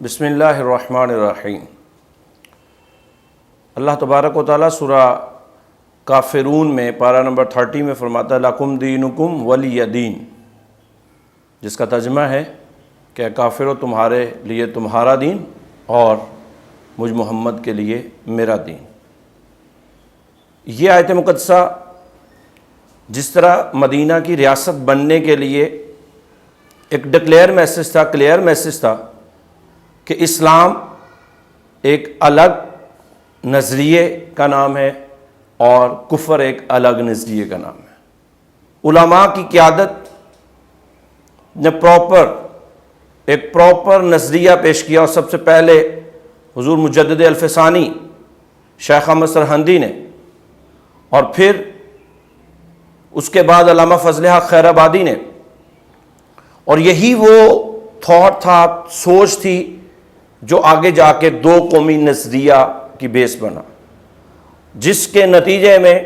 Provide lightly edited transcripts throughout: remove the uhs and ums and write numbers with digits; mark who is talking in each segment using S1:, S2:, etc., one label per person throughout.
S1: بسم اللہ الرحمن الرحیم۔ اللہ تبارک و تعالیٰ سورہ کافرون میں پارہ نمبر 30 میں فرماتا ہے لَکُمْ دِینُکُمْ وَلِیَ دین، جس کا ترجمہ ہے کہ کافرو تمہارے لیے تمہارا دین اور مجھ محمد کے لیے میرا دین۔ یہ آیت مقدسہ جس طرح مدینہ کی ریاست بننے کے لیے ایک ڈکلیئر میسج تھا، کلیئر میسج تھا کہ اسلام ایک الگ نظریے کا نام ہے اور کفر ایک الگ نظریے کا نام ہے۔ علماء کی قیادت نے ایک پراپر نظریہ پیش کیا، اور سب سے پہلے حضور مجدد الفسانی شیخ احمد سرہندی نے، اور پھر اس کے بعد علامہ فضل حق خیر آبادی نے، اور یہی وہ تھاٹ تھا، سوچ تھی جو آگے جا کے دو قومی نظریہ کی بیس بنا، جس کے نتیجے میں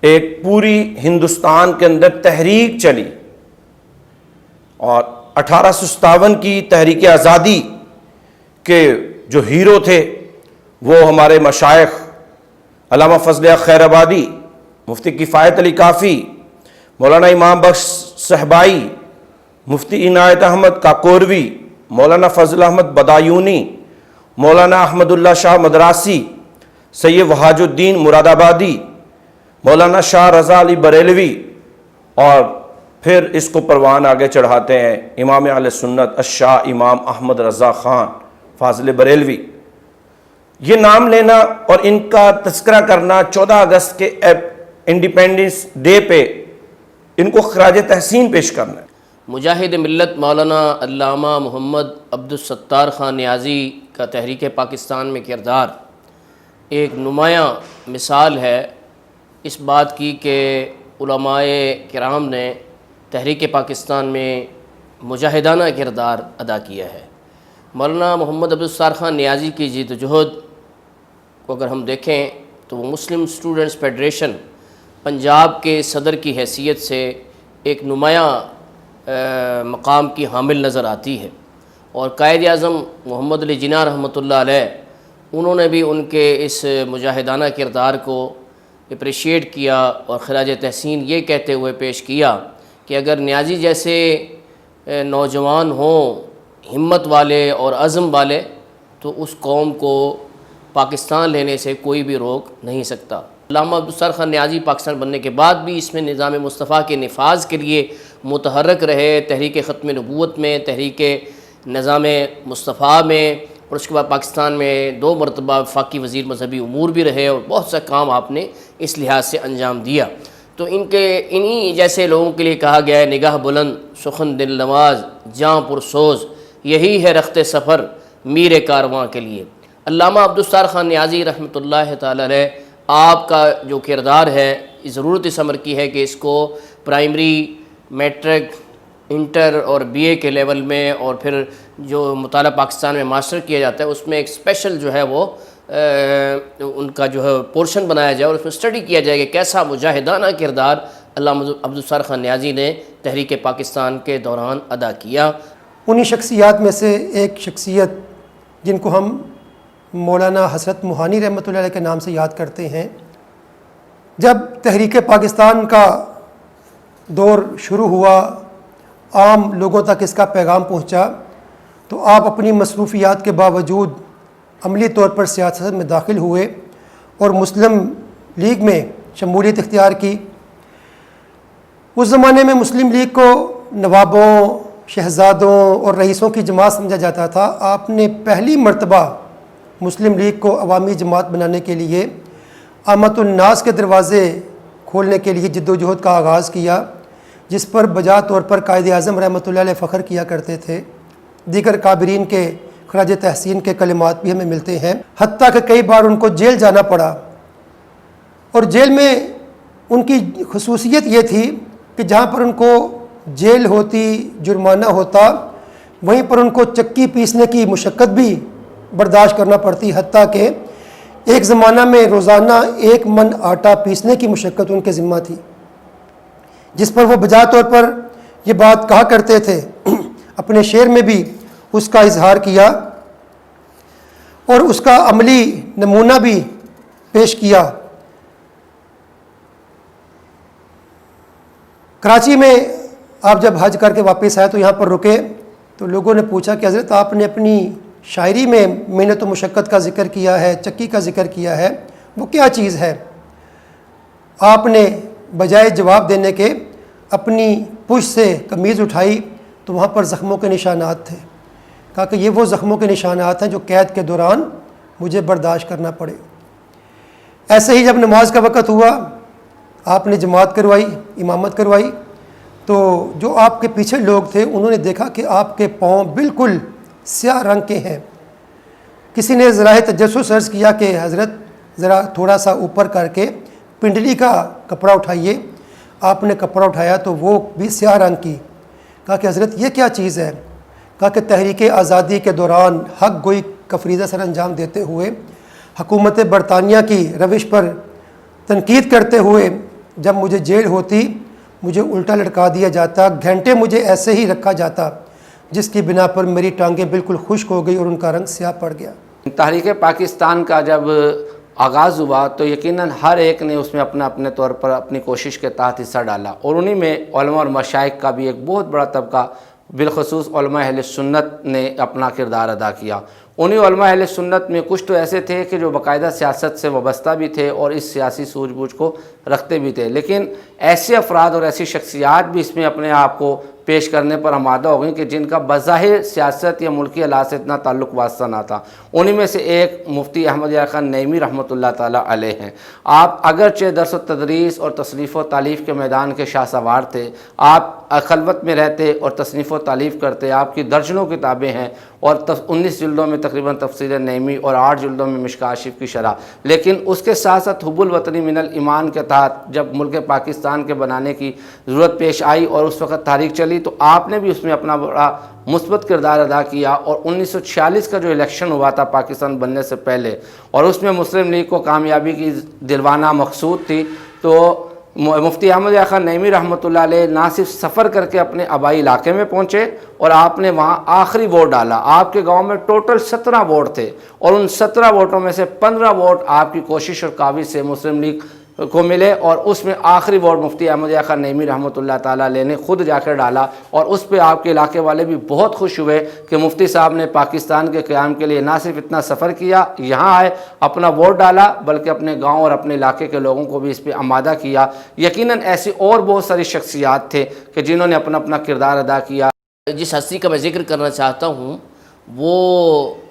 S1: ایک پوری ہندوستان کے اندر تحریک چلی، اور 1857 کی تحریک آزادی کے جو ہیرو تھے وہ ہمارے مشائخ علامہ فضل حق خیر آبادی، مفتی کفایت علی کافی، مولانا امام بخش صحبائی، مفتی عنایت احمد کاکوروی، مولانا فضل احمد بدایونی، مولانا احمد اللہ شاہ مدراسی، سید وحاج الدین مراد آبادی، مولانا شاہ رضا علی بریلوی، اور پھر اس کو پروان آگے چڑھاتے ہیں امام اہل سنت الشاہ امام احمد رضا خان فاضل بریلوی۔ یہ نام لینا اور ان کا تذکرہ کرنا 14 اگست کے انڈیپینڈنس ڈے پہ ان کو خراج تحسین پیش کرنا ہے۔
S2: مجاہد ملت مولانا علامہ محمد عبدالستار خان نیازی کا تحریک پاکستان میں کردار ایک نمایاں مثال ہے اس بات کی کہ علماء کرام نے تحریک پاکستان میں مجاہدانہ کردار ادا کیا ہے۔ مولانا محمد عبدالستار خان نیازی کی جد و جہد کو اگر ہم دیکھیں تو وہ مسلم اسٹوڈنٹس فیڈریشن پنجاب کے صدر کی حیثیت سے ایک نمایاں مقام کی حامل نظر آتی ہے، اور قائد اعظم محمد علی جناح رحمۃ اللہ علیہ انہوں نے بھی ان کے اس مجاہدانہ کردار کو اپریشیٹ کیا اور خراج تحسین یہ کہتے ہوئے پیش کیا کہ اگر نیازی جیسے نوجوان ہوں ہمت والے اور عزم والے تو اس قوم کو پاکستان لینے سے کوئی بھی روک نہیں سکتا۔ علامہ عبدالستار خان نیازی پاکستان بننے کے بعد بھی اس میں نظام مصطفیٰ کے نفاذ کے لیے متحرک رہے، تحریک ختم نبوت میں، تحریک نظام مصطفیٰ میں، اور اس کے بعد پاکستان میں 2 مرتبہ وفاقی وزیر مذہبی امور بھی رہے، اور بہت سا کام آپ نے اس لحاظ سے انجام دیا۔ تو انہی جیسے لوگوں کے لیے کہا گیا ہے نگاہ بلند سخن دل نواز جاں پرسوز، یہی ہے رخت سفر میر کارواں کے لیے۔ علامہ عبدالستار خان نیازی رحمۃ اللہ تعالی علیہ آپ کا جو کردار ہے ضرورت اس امر کی ہے کہ اس کو پرائمری، میٹرک، انٹر اور بی اے کے لیول میں، اور پھر جو مطالعہ پاکستان میں ماسٹر کیا جاتا ہے اس میں ایک اسپیشل جو ہے وہ ان کا جو ہے پورشن بنایا جائے، اور اس میں اسٹڈی کیا جائے کہ کیسا مجاہدانہ کردار علامہ عبدالستار خان نیازی نے تحریک پاکستان کے دوران ادا کیا۔
S3: انہی شخصیات میں سے ایک شخصیت جن کو ہم مولانا حسرت موہانی رحمۃ اللہ علیہ کے نام سے یاد کرتے ہیں، جب تحریک پاکستان کا دور شروع ہوا، عام لوگوں تک اس کا پیغام پہنچا، تو آپ اپنی مصروفیات کے باوجود عملی طور پر سیاست میں داخل ہوئے اور مسلم لیگ میں شمولیت اختیار کی۔ اس زمانے میں مسلم لیگ کو نوابوں، شہزادوں اور رئیسوں کی جماعت سمجھا جاتا تھا۔ آپ نے پہلی مرتبہ مسلم لیگ کو عوامی جماعت بنانے کے لیے عامۃ الناس کے دروازے کھولنے کے لیے جد و جہد کا آغاز کیا، جس پر بجا طور پر قائد اعظم رحمۃ اللہ علیہ فخر کیا کرتے تھے۔ دیگر کابرین کے خراج تحسین کے کلمات بھی ہمیں ملتے ہیں، حتیٰ کہ کئی بار ان کو جیل جانا پڑا، اور جیل میں ان کی خصوصیت یہ تھی کہ جہاں پر ان کو جیل ہوتی، جرمانہ ہوتا، وہیں پر ان کو چکی پیسنے کی مشقت بھی برداشت کرنا پڑتی، حتیٰ کہ ایک زمانہ میں روزانہ 1 من آٹا پیسنے کی مشقت ان کے ذمہ تھی، جس پر وہ بجا طور پر یہ بات کہا کرتے تھے اپنے شعر میں بھی، اس کا اظہار کیا اور اس کا عملی نمونہ بھی پیش کیا۔ کراچی میں آپ جب حج کر کے واپس آئے تو یہاں پر رکے تو لوگوں نے پوچھا کہ حضرت آپ نے اپنی شاعری میں محنت و مشقت کا ذکر کیا ہے، چکی کا ذکر کیا ہے، وہ کیا چیز ہے؟ آپ نے بجائے جواب دینے کے اپنی پشت سے قمیض اٹھائی تو وہاں پر زخموں کے نشانات تھے۔ کہا کہ یہ وہ زخموں کے نشانات ہیں جو قید کے دوران مجھے برداشت کرنا پڑے۔ ایسے ہی جب نماز کا وقت ہوا، آپ نے جماعت کروائی، امامت کروائی، تو جو آپ کے پیچھے لوگ تھے انہوں نے دیکھا کہ آپ کے پاؤں بالکل سیاہ رنگ کے ہیں۔ کسی نے ذرائع تجسس عرض کیا کہ حضرت ذرا تھوڑا سا اوپر کر کے پنڈلی کا کپڑا اٹھائیے۔ آپ نے کپڑا اٹھایا تو وہ بھی سیاہ رنگ کی۔ کہا کہ حضرت یہ کیا چیز ہے؟ کہا کہ تحریک آزادی کے دوران حق گوئی کا فریضہ سر انجام دیتے ہوئے، حکومت برطانیہ کی روش پر تنقید کرتے ہوئے جب مجھے جیل ہوتی، مجھے الٹا لٹکا دیا جاتا، گھنٹے مجھے ایسے ہی رکھا جاتا، جس کی بنا پر میری ٹانگیں بالکل خشک ہو گئی اور ان کا رنگ سیاہ پڑ گیا۔
S4: تحریک پاکستان کا جب آغاز ہوا تو یقیناً ہر ایک نے اس میں اپنے طور پر اپنی کوشش کے تحت حصہ ڈالا، اور انہی میں علماء اور مشائخ کا بھی ایک بہت بڑا طبقہ، بالخصوص علماء اہل سنت نے اپنا کردار ادا کیا۔ انہی علماء اہل سنت میں کچھ تو ایسے تھے کہ جو باقاعدہ سیاست سے وابستہ بھی تھے اور اس سیاسی سوجھ بوجھ کو رکھتے بھی تھے، لیکن ایسے افراد اور ایسی شخصیات بھی اس میں اپنے آپ کو پیش کرنے پر آمادہ ہو گئیں کہ جن کا بظاہر سیاست یا ملکی حالات سے اتنا تعلق واسطہ نہ تھا۔ انہی میں سے ایک مفتی احمد یار خان نعیمی رحمۃ اللہ تعالیٰ علیہ ہیں۔ آپ اگرچہ درس و تدریس اور تصنیف و تالیف کے میدان کے شاہ سوار تھے، آپ خلوت میں رہتے اور تصنیف و تالیف کرتے، آپ کی درجنوں کتابیں ہیں اور 19 جلدوں میں تقریباً تفسیر نعیمی اور 8 جلدوں میں مشکوٰۃ شریف کی شرح، لیکن اس کے ساتھ ساتھ حب الوطنی من الایمان کے تحت جب ملک پاکستان کے بنانے کی ضرورت پیش آئی اور اس وقت تاریخ چلی تو آپ نے بھی اس میں اپنا بڑا مثبت کردار ادا کیا، اور 1946 کا جو الیکشن ہوا تھا پاکستان بننے سے پہلے، اور اس میں مسلم لیگ کو کامیابی کی دلوانہ مقصود تھی، تو مفتی احمد یار خان نعیمی رحمۃ اللہ علیہ نہ صرف سفر کر کے اپنے آبائی علاقے میں پہنچے اور آپ نے وہاں آخری ووٹ ڈالا۔ آپ کے گاؤں میں ٹوٹل 17 ووٹ تھے اور ان 17 ووٹوں میں سے 15 ووٹ آپ کی کوشش اور کاوش سے مسلم لیگ کو ملے، اور اس میں آخری ووٹ مفتی احمد یار خان نعیمی رحمۃ اللہ تعالیٰ علیہ نے خود جا کر ڈالا، اور اس پہ آپ کے علاقے والے بھی بہت خوش ہوئے کہ مفتی صاحب نے پاکستان کے قیام کے لیے نہ صرف اتنا سفر کیا، یہاں آئے، اپنا ووٹ ڈالا، بلکہ اپنے گاؤں اور اپنے علاقے کے لوگوں کو بھی اس پہ آمادہ کیا۔ یقیناً ایسی اور بہت ساری شخصیات تھے کہ جنہوں نے اپنا کردار ادا کیا۔
S2: جس ہستی کا میں ذکر کرنا چاہتا ہوں وہ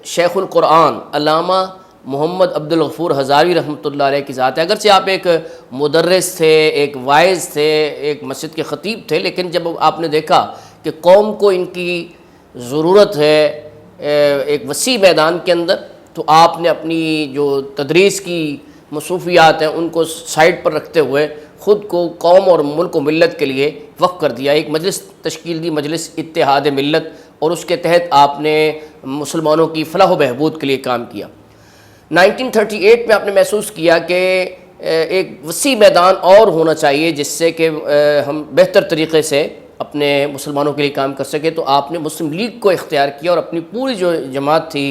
S2: شیخ القرآن علامہ محمد عبدالغفور ہزاروی رحمۃ اللہ علیہ کی ذات ہے۔ اگرچہ آپ ایک مدرس تھے، ایک وائز تھے، ایک مسجد کے خطیب تھے، لیکن جب آپ نے دیکھا کہ قوم کو ان کی ضرورت ہے ایک وسیع میدان کے اندر، تو آپ نے اپنی جو تدریس کی مصروفیات ہیں ان کو سائڈ پر رکھتے ہوئے خود کو قوم اور ملک و ملت کے لیے وقف کر دیا۔ ایک مجلس تشکیل دی، مجلس اتحاد ملت، اور اس کے تحت آپ نے مسلمانوں کی فلاح و بہبود کے لیے کام کیا۔ 1938 میں آپ نے محسوس کیا کہ ایک وسیع میدان اور ہونا چاہیے جس سے کہ ہم بہتر طریقے سے اپنے مسلمانوں کے لیے کام کر سکیں، تو آپ نے مسلم لیگ کو اختیار کیا اور اپنی پوری جو جماعت تھی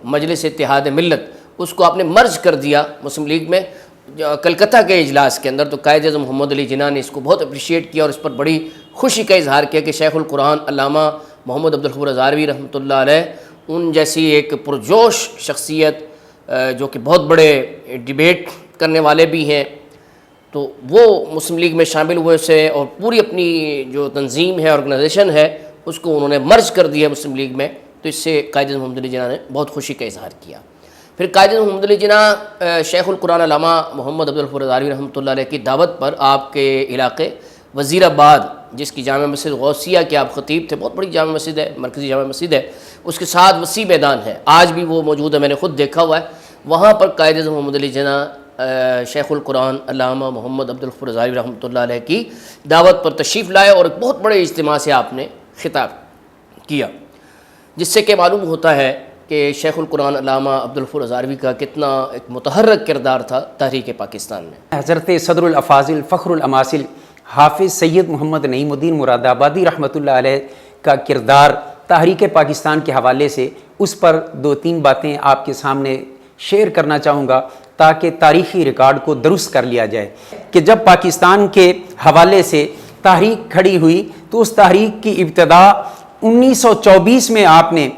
S2: مجلس اتحاد ملت اس کو آپ نے مرج کر دیا مسلم لیگ میں۔ کلکتہ کے اجلاس کے اندر تو قائد اعظم محمد علی جناح نے اس کو بہت اپریشیٹ کیا اور اس پر بڑی خوشی کا اظہار کیا کہ شیخ القرآن علامہ محمد عبدالغفور ہزاروی رحمۃ اللہ علیہ ان جیسی ایک پرجوش شخصیت جو کہ بہت بڑے ڈیبیٹ کرنے والے بھی ہیں، تو وہ مسلم لیگ میں شامل ہوئے سے اور پوری اپنی جو تنظیم ہے، آرگنائزیشن ہے، اس کو انہوں نے مرج کر دیا مسلم لیگ میں، تو اس سے قائد اعظم محمد علی جناح نے بہت خوشی کا اظہار کیا۔ پھر قائد اعظم محمد علی جناح شیخ القرآن علامہ محمد عبدالغفور ہزاروی رحمۃ اللہ علیہ کی دعوت پر آپ کے علاقے وزیر آباد، جس کی جامع مسجد غوثیہ کے آپ خطیب تھے، بہت بڑی جامع مسجد ہے، مرکزی جامع مسجد ہے، اس کے ساتھ وسیع میدان ہے، آج بھی وہ موجود ہے، میں نے خود دیکھا ہوا ہے۔ وہاں پر قائد اعظم محمد علی جناح شیخ القرآن علامہ محمد عبدالغفور ہزاروی رحمۃ اللہ علیہ کی دعوت پر تشریف لائے اور ایک بہت بڑے اجتماع سے آپ نے خطاب کیا، جس سے کہ معلوم ہوتا ہے کہ شیخ القرآن علامہ عبدالغفور ہزاروی کا کتنا ایک متحرک کردار تھا تحریک پاکستان میں۔
S5: حضرت صدر الافاضل فخر الاماثل حافظ سید محمد نعیم الدین مراد آبادی رحمۃ اللہ علیہ کا کردار تحریک پاکستان کے حوالے سے اس پر 2-3 باتیں آپ کے سامنے شیئر کرنا چاہوں گا تاکہ تاریخی ریکارڈ کو درست کر لیا جائے کہ جب پاکستان کے حوالے سے تحریک کھڑی ہوئی تو اس تحریک کی ابتدا 1924 میں آپ نے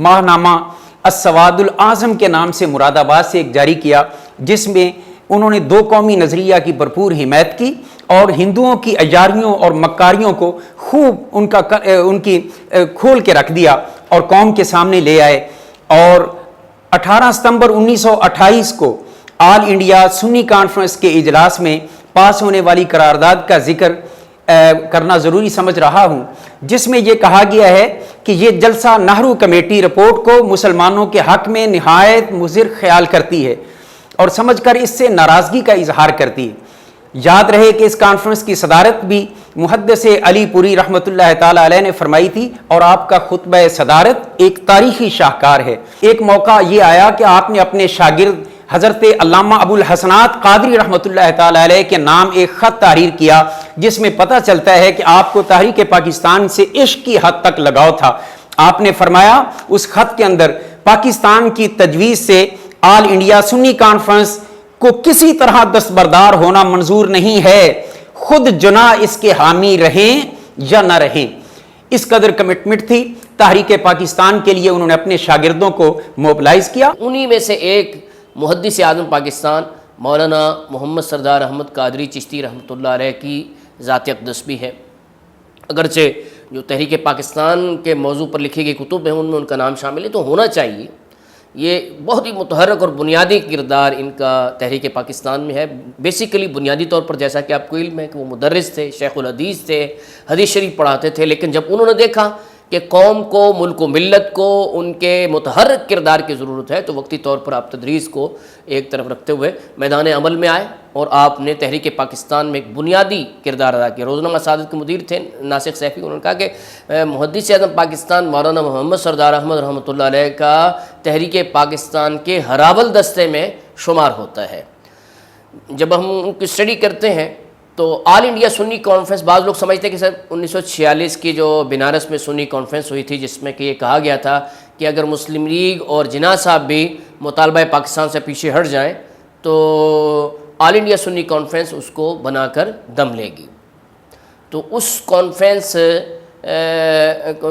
S5: ماہنامہ السواد الاعظم کے نام سے مراد آباد سے ایک جاری کیا، جس میں انہوں نے 2 قومی نظریہ کی بھرپور حمایت کی اور ہندوؤں کی اجاریوں اور مکاریوں کو خوب ان کی کھول کے رکھ دیا اور قوم کے سامنے لے آئے۔ اور 18 ستمبر 1928 کو آل انڈیا سنی کانفرنس کے اجلاس میں پاس ہونے والی قرارداد کا ذکر کرنا ضروری سمجھ رہا ہوں، جس میں یہ کہا گیا ہے کہ یہ جلسہ نہرو کمیٹی رپورٹ کو مسلمانوں کے حق میں نہایت مضر خیال کرتی ہے اور سمجھ کر اس سے ناراضگی کا اظہار کرتی ہے۔ یاد رہے کہ اس کانفرنس کی صدارت بھی محدث علی پوری رحمۃ اللہ تعالی علیہ نے فرمائی تھی اور آپ کا خطبہ صدارت ایک تاریخی شاہکار ہے۔ ایک موقع یہ آیا کہ آپ نے اپنے شاگرد حضرت علامہ ابو الحسنات قادری رحمۃ اللہ تعالی علیہ کے نام ایک خط تحریر کیا، جس میں پتہ چلتا ہے کہ آپ کو تحریک پاکستان سے عشق کی حد تک لگاؤ تھا۔ آپ نے فرمایا اس خط کے اندر پاکستان کی تجویز سے آل انڈیا سنی کانفرنس کو کسی طرح دستبردار ہونا منظور نہیں ہے، خود جناح اس کے حامی رہیں یا نہ رہیں۔ اس قدر کمٹمنٹ تھی تحریک پاکستان کے لیے، انہوں نے اپنے شاگردوں کو موبلائز کیا۔
S2: انہی میں سے ایک محدث اعظم پاکستان مولانا محمد سردار احمد قادری چشتی رحمۃ اللہ علیہ کی ذات اقدس بھی ہے۔ اگرچہ جو تحریک پاکستان کے موضوع پر لکھی گئی کتب ہیں ان میں ان کا نام شامل ہے، تو ہونا چاہیے۔ یہ بہت ہی متحرک اور بنیادی کردار ان کا تحریک پاکستان میں ہے۔ بیسیکلی بنیادی طور پر جیسا کہ آپ کو علم ہے کہ وہ مدرس تھے، شیخ الحدیث تھے، حدیث شریف پڑھاتے تھے، لیکن جب انہوں نے دیکھا کہ قوم کو، ملک و ملت کو ان کے متحرک کردار کی ضرورت ہے، تو وقتی طور پر آپ تدریس کو ایک طرف رکھتے ہوئے میدان عمل میں آئے اور آپ نے تحریک پاکستان میں ایک بنیادی کردار ادا کیا۔ روزنامہ سعادت کے مدیر تھے ناسخ سیفی، انہوں نے کہا کہ محدث اعظم پاکستان مولانا محمد سردار احمد رحمۃ اللہ علیہ کا تحریک پاکستان کے ہراول دستے میں شمار ہوتا ہے۔ جب ہم ان کی اسٹڈی کرتے ہیں تو آل انڈیا سنی کانفرنس، بعض لوگ سمجھتے ہیں کہ سر 1946 کی جو بنارس میں سنی کانفرنس ہوئی تھی، جس میں کہ یہ کہا گیا تھا کہ اگر مسلم لیگ اور جناح صاحب بھی مطالبہ پاکستان سے پیچھے ہٹ جائیں تو آل انڈیا سنی کانفرنس اس کو بنا کر دم لے گی۔ تو اس کانفرنس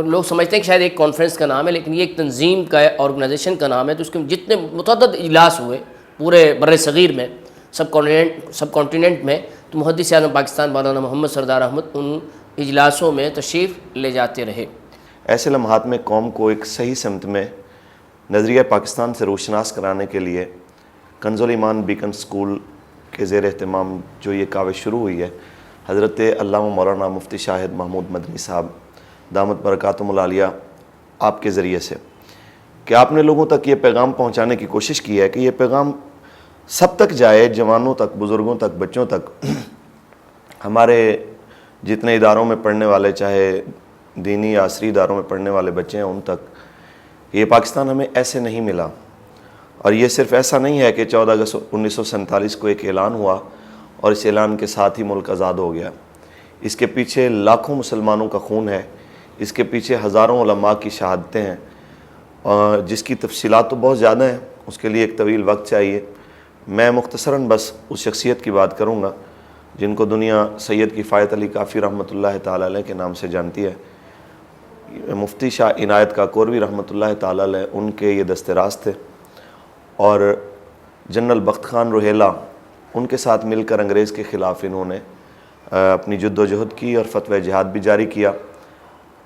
S2: لوگ سمجھتے ہیں کہ شاید ایک کانفرنس کا نام ہے، لیکن یہ ایک تنظیم کا آرگنائزیشن کا نام ہے۔ تو اس کے جتنے متعدد اجلاس ہوئے پورے بر صغیر میں، سب کانٹیننٹ میں، تو محدث اعظم پاکستان مولانا محمد سردار احمد ان اجلاسوں میں تشریف لے جاتے رہے۔
S6: ایسے لمحات میں قوم کو ایک صحیح سمت میں نظریہ پاکستان سے روشناس کرانے کے لیے کنز الایمان بیکن سکول کے زیر اہتمام جو یہ کاوش شروع ہوئی ہے، حضرت علامہ مولانا مفتی شاہد محمود مدنی صاحب دامت برکاتہم العالیہ آپ کے ذریعے سے، کہ آپ نے لوگوں تک یہ پیغام پہنچانے کی کوشش کی ہے کہ یہ پیغام سب تک جائے، جوانوں تک، بزرگوں تک، بچوں تک، ہمارے جتنے اداروں میں پڑھنے والے، چاہے دینی یا عصری اداروں میں پڑھنے والے بچے ہیں، ان تک یہ پاکستان ہمیں ایسے نہیں ملا۔ اور یہ صرف ایسا نہیں ہے کہ 14 اگست 1947 کو ایک اعلان ہوا اور اس اعلان کے ساتھ ہی ملک آزاد ہو گیا۔ اس کے پیچھے لاکھوں مسلمانوں کا خون ہے، اس کے پیچھے ہزاروں علماء کی شہادتیں ہیں، اور جس کی تفصیلات تو بہت زیادہ ہیں، اس کے لیے ایک طویل وقت چاہیے۔ میں مختصراً بس اس شخصیت کی بات کروں گا جن کو دنیا سید کفایت علی کافی رحمۃ اللہ تعالی علیہ کے نام سے جانتی ہے۔ مفتی شاہ عنایت کاکوروی رحمۃ اللہ تعالی علیہ ان کے یہ دست راست تھے، اور جنرل بخت خان روہیلا ان کے ساتھ مل کر انگریز کے خلاف انہوں نے اپنی جد و جہد کی اور فتوی جہاد بھی جاری کیا،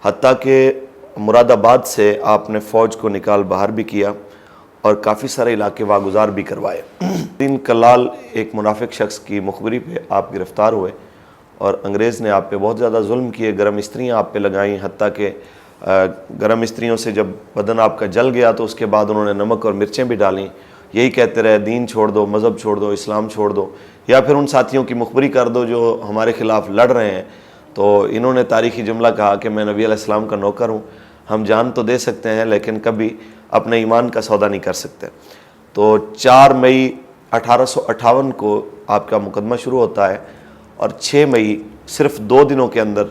S6: حتیٰ کہ مراد آباد سے آپ نے فوج کو نکال باہر بھی کیا اور کافی سارے علاقے واگزار بھی کروائے۔ دین کلال ایک منافق شخص کی مخبری پہ آپ گرفتار ہوئے اور انگریز نے آپ پہ بہت زیادہ ظلم کیے، گرم استریاں آپ پہ لگائیں، حتیٰ کہ گرم استریوں سے جب بدن آپ کا جل گیا تو اس کے بعد انہوں نے نمک اور مرچیں بھی ڈالیں، یہی کہتے رہے دین چھوڑ دو، مذہب چھوڑ دو، اسلام چھوڑ دو، یا پھر ان ساتھیوں کی مخبری کر دو جو ہمارے خلاف لڑ رہے ہیں۔ تو انہوں نے تاریخی جملہ کہا کہ میں نبی علیہ السلام کا نوکر ہوں، ہم جان تو دے سکتے ہیں لیکن کبھی اپنے ایمان کا سودا نہیں کر سکتے۔ تو 4 مئی 1858 کو آپ کا مقدمہ شروع ہوتا ہے اور 6 مئی صرف 2 دنوں کے اندر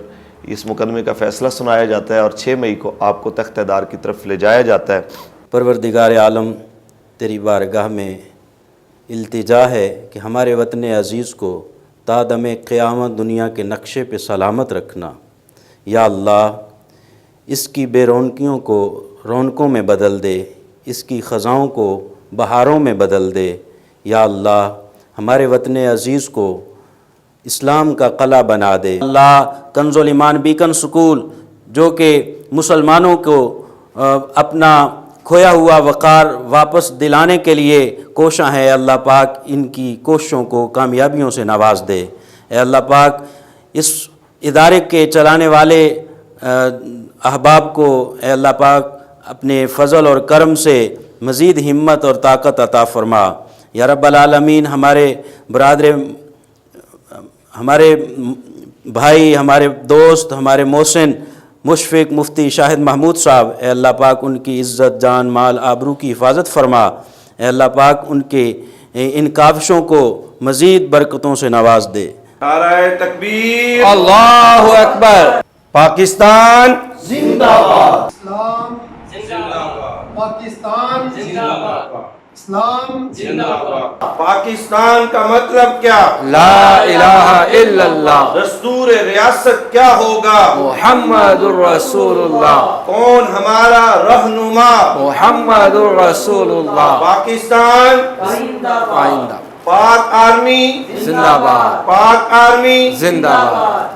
S6: اس مقدمے کا فیصلہ سنایا جاتا ہے اور 6 مئی کو آپ کو تخت دار کی طرف لے جایا جاتا ہے۔
S7: پروردگار عالم، تیری بارگاہ میں التجا ہے کہ ہمارے وطن عزیز کو تا دم قیامت دنیا کے نقشے پہ سلامت رکھنا۔ یا اللہ، اس کی بے رونقیوں کو رونقوں میں بدل دے، اس کی خزاؤں کو بہاروں میں بدل دے۔ یا اللہ، ہمارے وطن عزیز کو اسلام کا قلعہ بنا دے۔ اللہ، کنز الایمان بیکن سکول جو کہ مسلمانوں کو اپنا کھویا ہوا وقار واپس دلانے کے لیے کوشاں ہے، اللہ پاک ان کی کوششوں کو کامیابیوں سے نواز دے۔ اے اللہ پاک، اس ادارے کے چلانے والے احباب کو اے اللہ پاک اپنے فضل اور کرم سے مزید ہمت اور طاقت عطا فرما۔ یا رب العالمین، ہمارے برادر، ہمارے بھائی، ہمارے دوست، ہمارے محسن مشفق مفتی شاہد محمود صاحب، اے اللہ پاک ان کی عزت، جان، مال، آبرو کی حفاظت فرما۔ اے اللہ پاک ان کے ان کاوشوں کو مزید برکتوں سے نواز دے۔
S1: نعرہ تکبیر،
S4: اللہ اکبر۔
S1: پاکستان
S3: اسلام پاکستان اسلام
S1: پاکستان کا مطلب کیا؟
S4: لا الہ الا اللہ
S1: دستور ریاست کیا ہوگا؟
S4: محمد الرسول اللہ،
S1: کون ہمارا رہنما؟
S4: محمد الرسول اللہ۔
S1: پاکستان
S4: آئندہ
S1: پاک آرمی
S4: زندہ باد،
S1: پاک آرمی
S4: زندہ باد۔